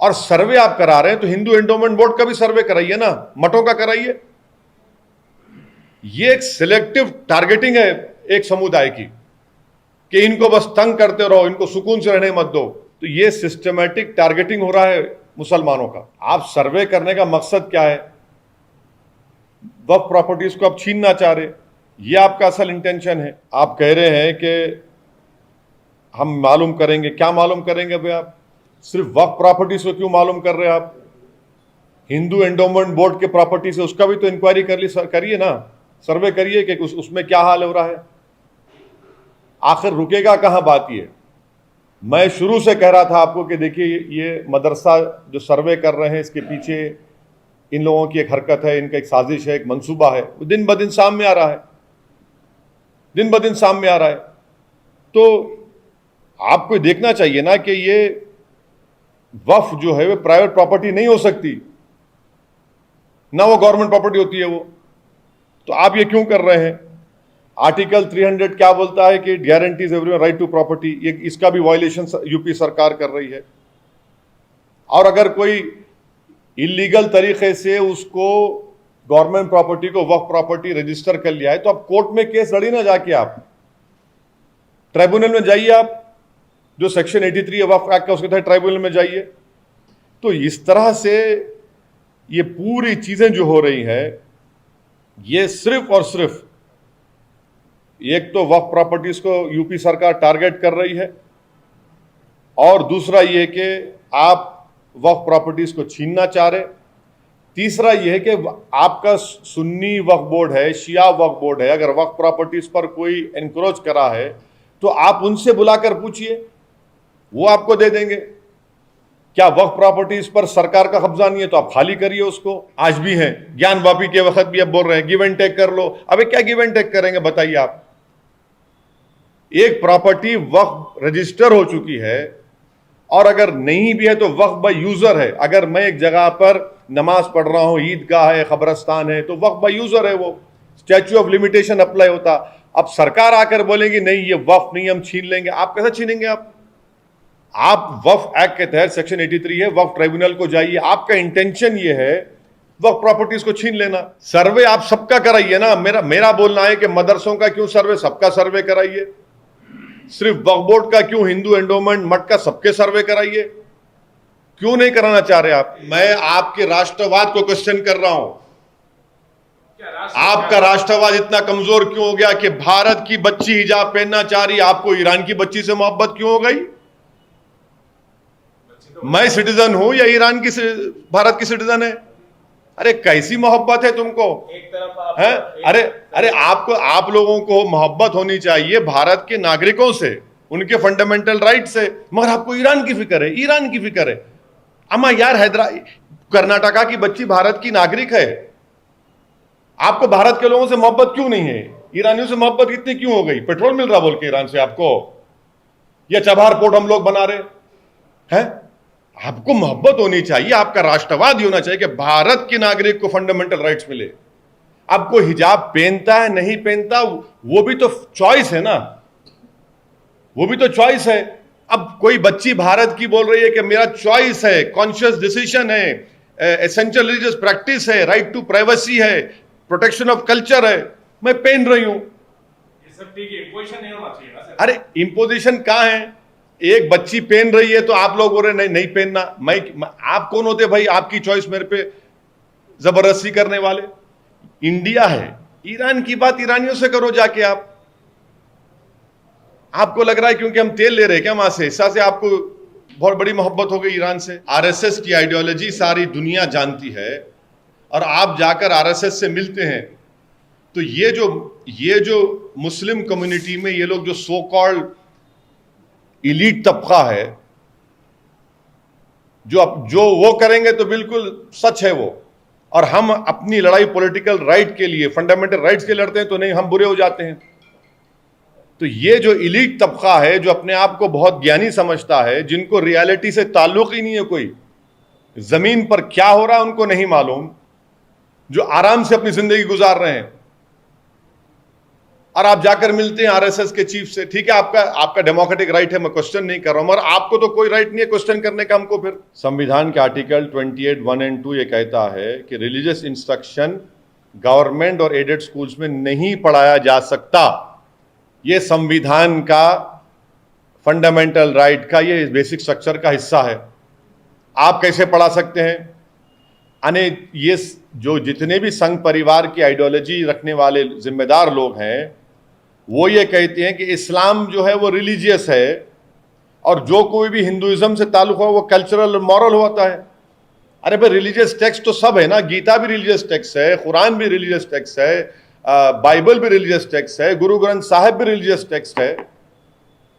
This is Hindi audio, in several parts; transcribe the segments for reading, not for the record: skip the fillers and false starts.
और सर्वे आप करा रहे हैं तो हिंदू एंडोमेंट बोर्ड का भी सर्वे कराइए ना, मठों का कराइए। ये एक सिलेक्टिव टारगेटिंग है एक समुदाय की कि इनको बस तंग करते रहो, इनको सुकून से रहने मत दो। तो ये सिस्टमैटिक टारगेटिंग हो रहा है मुसलमानों का। आप सर्वे करने का मकसद क्या है? वक्फ प्रॉपर्टीज को आप छीनना चाह रहे, ये आपका असल इंटेंशन है। आप कह रहे हैं कि हम मालूम करेंगे, क्या मालूम करेंगे भाई? आप सिर्फ वक्फ प्रॉपर्टीज को क्यों मालूम कर रहे हैं? आप हिंदू एंडोमेंट बोर्ड के प्रॉपर्टी से उसका भी तो इंक्वायरी करिए ना, सर्वे करिए कि उसमें क्या हाल हो रहा है। आखिर रुकेगा कहां बात? ये मैं शुरू से कह रहा था आपको कि देखिए, ये मदरसा जो सर्वे कर रहे हैं, इसके पीछे इन लोगों की एक हरकत है, इनका एक साजिश है, एक मंसूबा है, वो दिन ब दिन सामने आ रहा है, दिन ब दिन सामने आ रहा है। तो आपको देखना चाहिए ना कि ये वक्फ जो है वो प्राइवेट प्रॉपर्टी नहीं हो सकती, ना वो गवर्नमेंट प्रॉपर्टी होती है वो। तो आप ये क्यों कर रहे हैं? आर्टिकल 300 क्या बोलता है कि guarantees everyone right to property, ये इसका भी वायलेशन यूपी सरकार कर रही है। और अगर कोई इलीगल तरीके से उसको गवर्नमेंट प्रॉपर्टी को वक्फ प्रॉपर्टी रजिस्टर कर लिया है तो आप कोर्ट में केस लड़ी ना, जाके आप ट्राइब्यूनल में जाइए, आप जो सेक्शन 83 है वक्फ एक्ट का, उसके तहत ट्राइब्यूनल में जाइए। तो इस तरह से ये पूरी चीजें जो हो रही है, ये सिर्फ और सिर्फ एक तो वक्फ प्रॉपर्टीज को यूपी सरकार टारगेट कर रही है, और दूसरा ये कि आप वक्फ प्रॉपर्टीज को छीनना चाह रहे। तीसरा ये है कि आपका सुन्नी वक्फ बोर्ड है, शिया वक्फ बोर्ड है, अगर वक्फ प्रॉपर्टीज पर कोई एनक्रोच करा है तो आप उनसे बुलाकर पूछिए, वो आपको दे देंगे। क्या वक्फ प्रॉपर्टीज पर सरकार का कब्जा नहीं है तो आप खाली करिए उसको। आज भी है, ज्ञान वापी के वक्त भी अब बोल रहे हैं गिव एंड टेक कर लो। अबे क्या गिव एंड टेक करेंगे बताइए आप? एक प्रॉपर्टी वक्फ रजिस्टर हो चुकी है, और अगर नहीं भी है तो वक्फ बाय यूजर है। अगर मैं एक जगह पर नमाज पढ़ रहा हूं, ईदगाह है, कब्रस्तान है, तो वक्फ बाय यूजर है, वो स्टैच्यू ऑफ लिमिटेशन अप्लाई होता। अब सरकार आकर बोलेगी नहीं ये वक्फ नहीं, हम छीन लेंगे। आप कैसे छीनेंगे? आप वक्फ एक्ट के तहत सेक्शन 83 है, वक्फ ट्राइब्यूनल को जाइए। आपका इंटेंशन ये है वक्फ प्रॉपर्टीज को छीन लेना। सर्वे आप सबका कराइए ना। मेरा बोलना है कि मदरसों का क्यों सर्वे, सबका सर्वे कराइए। सिर्फ वक्फ बोर्ड का क्यों, हिंदू एंडोमेंट मठ का सबके सर्वे कराइए। क्यों नहीं कराना चाह रहे आप? मैं आपके राष्ट्रवाद को क्वेश्चन कर रहा हूं। आपका राष्ट्रवाद इतना कमजोर क्यों हो गया कि भारत की बच्ची हिजाब पहनना चाह रही, आपको ईरान की बच्ची से मोहब्बत क्यों हो गई? मैं सिटीजन हूं या ईरान की भारत की सिटीजन है? अरे कैसी मोहब्बत है तुमको? एक तरफ है? अरे आपको, आप लोगों को मोहब्बत होनी चाहिए भारत के नागरिकों से, उनके फंडामेंटल राइट से, मगर आपको ईरान की फिक्र है, ईरान की फिक्र है। अम्मा यार, कर्नाटका की बच्ची भारत की नागरिक है। आपको भारत के लोगों से मोहब्बत क्यों नहीं है? ईरानियों से मोहब्बत इतनी क्यों हो गई? पेट्रोल मिल रहा बोल के ईरान से आपको, या चबहार पोर्ट हम लोग बना रहे हैं? आपको मोहब्बत होनी चाहिए, आपका राष्ट्रवाद ही होना चाहिए कि भारत के नागरिक को फंडामेंटल राइट्स मिले। अब कोई हिजाब पहनता है नहीं पहनता, वो भी तो चॉइस है ना, वो भी तो चॉइस है। अब कोई बच्ची भारत की बोल रही है कि मेरा चॉइस है, कॉन्शियस डिसीजन है, एसेंशियल रिलीजियस प्रैक्टिस है, राइट टू प्राइवेसी है, प्रोटेक्शन ऑफ कल्चर है, मैं पहन रही हूं। ये सब ठीक है, इम्पोजिशन नहीं होना चाहिए ना सर। अरे इंपोजिशन कहां है? एक बच्ची पहन रही है तो आप लोग बोल रहे नहीं नहीं पहनना। आप कौन होते भाई आपकी चॉइस मेरे पे जबरदस्ती करने वाले? इंडिया है, ईरान की बात ईरानियों से करो जाके। आपको लग रहा है क्योंकि हम तेल ले रहे हैं क्या वहां से, इससे आपको बहुत बड़ी मोहब्बत हो गई ईरान से? आरएसएस की आइडियोलॉजी सारी दुनिया जानती है, और आप जाकर आरएसएस से मिलते हैं तो ये जो मुस्लिम कम्युनिटी में ये लोग जो सो कॉल्ड इलीट तबका है, जो वो करेंगे तो बिल्कुल सच है वो। और हम अपनी लड़ाई पॉलिटिकल राइट के लिए, फंडामेंटल राइट्स के लड़ते हैं तो नहीं, हम बुरे हो जाते हैं। तो ये जो इलीट तबका है, जो अपने आप को बहुत ज्ञानी समझता है, जिनको रियलिटी से ताल्लुक ही नहीं है, कोई जमीन पर क्या हो रहा है उनको नहीं मालूम, जो आराम से अपनी जिंदगी गुजार रहे हैं, और आप जाकर मिलते हैं आरएसएस के चीफ से। ठीक है, आपका डेमोक्रेटिक राइट है, मैं क्वेश्चन नहीं कर रहा हूं, मगर आपको तो कोई राइट नहीं है क्वेश्चन करने का हमको। फिर संविधान के आर्टिकल 28(1 और 2) ये कहता है कि रिलीजियस इंस्ट्रक्शन गवर्नमेंट और एडेड स्कूल्स में नहीं पढ़ाया जा सकता। ये संविधान का फंडामेंटल राइट का, ये बेसिक स्ट्रक्चर का हिस्सा है। आप कैसे पढ़ा सकते हैं? यानी ये जो जितने भी संघ परिवार की आइडियोलॉजी रखने वाले जिम्मेदार लोग हैं, वो ये कहते हैं कि इस्लाम जो है वो रिलीजियस है, और जो कोई भी हिंदुइज्म से ताल्लुक हो वो कल्चरल और मॉरल होता है। अरे भाई, रिलीजियस टेक्स्ट तो सब है ना, गीता भी रिलीजियस टेक्स्ट है, कुरान भी रिलीजियस टेक्स्ट है, बाइबल भी रिलीजियस टेक्स्ट है, गुरु ग्रंथ साहिब भी रिलीजियस टेक्स्ट है।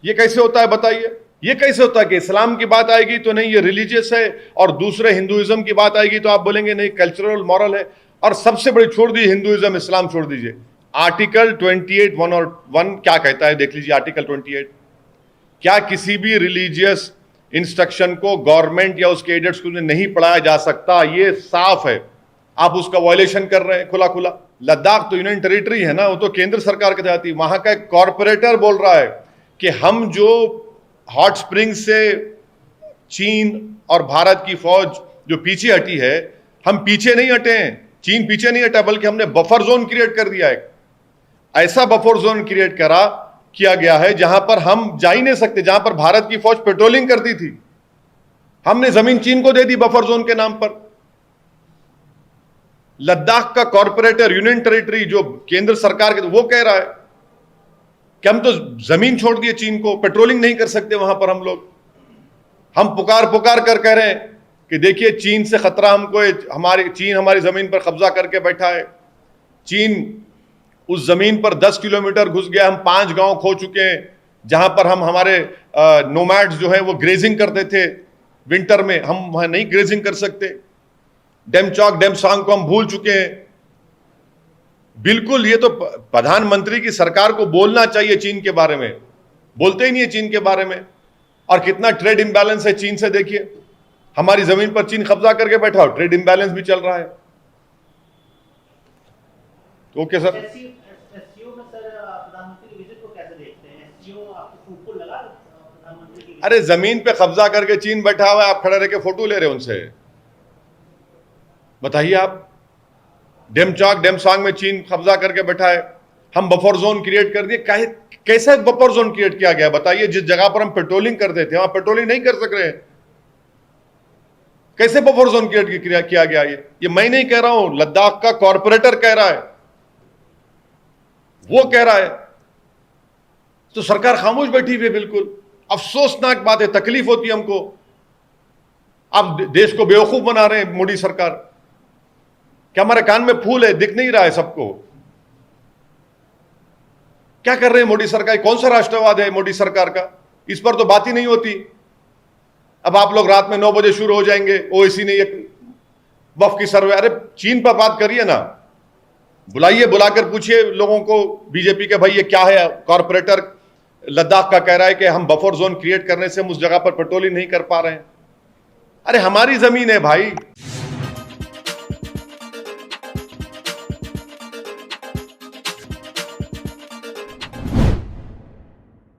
ये कैसे होता है बताइए? ये कैसे होता है कि इस्लाम की बात आएगी तो नहीं ये रिलीजियस है, और दूसरे हिंदुइज्म की बात आएगी तो आप बोलेंगे नहीं कल्चरल मॉरल है। और सबसे बड़ी छोड़ दी हिंदुइज्म, इस्लाम छोड़ दीजिए। आर्टिकल 28(1 और 1) क्या कहता है देख लीजिए। आर्टिकल 28, क्या किसी भी रिलीजियस इंस्ट्रक्शन को गवर्नमेंट या उसके एडेड स्कूल में नहीं पढ़ाया जा सकता? ये साफ है, आप उसका वायलेशन कर रहे हैं खुला खुला। लद्दाख तो यूनियन टेरिटरी है ना, वो तो केंद्र सरकार के तहत ही। वहां का एक कॉरपोरेटर बोल रहा है कि हम जो हॉट स्प्रिंग से चीन और भारत की फौज जो पीछे हटी है, हम पीछे नहीं हटे हैं, चीन पीछे नहीं हटा, बल्कि हमने बफर जोन क्रिएट कर दिया है। ऐसा बफर जोन क्रिएट किया गया है जहां पर हम जा ही नहीं सकते, जहां पर भारत की फौज पेट्रोलिंग करती थी। हमने जमीन चीन को दे दी बफर जोन के नाम पर। लद्दाख का कॉरपोरेटर, यूनियन टेरिटरी जो केंद्र सरकार के, वो कह रहा है कि हम तो जमीन छोड़ दिए चीन को, पेट्रोलिंग नहीं कर सकते वहां पर हम लोग। हम पुकार पुकार कर कह रहे हैं कि देखिए चीन से खतरा हमको, चीन हमारी जमीन पर कब्जा करके बैठा है। चीन उस जमीन पर 10 किलोमीटर घुस गया। हम 5 गांव खो चुके हैं जहां पर हम हमारे नोमैड्स जो है वो ग्रेजिंग करते थे विंटर में, हम वहां नहीं ग्रेजिंग कर सकते। डेमचौक डेमसांग को हम भूल चुके हैं। बिल्कुल, ये तो प्रधानमंत्री की सरकार को बोलना चाहिए चीन के बारे में, बोलते ही नहीं है चीन के बारे में। और कितना ट्रेड इंबैलेंस है चीन से, देखिए हमारी जमीन पर चीन कब्जा करके बैठा हो, ट्रेड इंबैलेंस भी चल रहा है। Okay sir. एससीओ में सर प्रधानमंत्री की विजिट को कैसे देखते हैं? एससीओ आपको फूट लगा प्रधानमंत्री की? अरे जमीन पे कब्जा करके चीन बैठा हुआ है, आप खड़े रह के फोटो ले रहे हो उनसे? बताइए आप। डेमचौक डेमसांग में चीन कब्जा करके बैठा है, हम बफर जोन क्रिएट कर दिए। कैसा बफर जोन क्रिएट किया गया बताइए? जिस जगह पर हम पेट्रोलिंग करते थे वहां पेट्रोलिंग नहीं कर सक रहे हैं, कैसे बफर जोन क्रिएट किया गया? ये मैं नहीं कह रहा हूं, लद्दाख का कॉरपोरेटर कह रहा है, वो कह रहा है। तो सरकार खामोश बैठी हुई है। बिल्कुल अफसोसनाक बात है, तकलीफ होती है हमको। आप देश को बेवकूफ बना रहे हैं मोदी सरकार। क्या हमारे कान में फूल है, दिख नहीं रहा है सबको? क्या कर रहे हैं मोदी सरकार? कौन सा राष्ट्रवाद है मोदी सरकार का? इस पर तो बात ही नहीं होती। अब आप लोग रात में 9 बजे शुरू हो जाएंगे, ओएसी ने एक वफ की सर्वे। अरे चीन पर बात करिए ना, बुलाइए, बुलाकर पूछिए लोगों को बीजेपी के, भाई ये क्या है? कॉरपोरेटर लद्दाख का कह रहा है कि हम बफर जोन क्रिएट करने से हम उस जगह पर पेट्रोलिंग नहीं कर पा रहे हैं। अरे हमारी जमीन है भाई।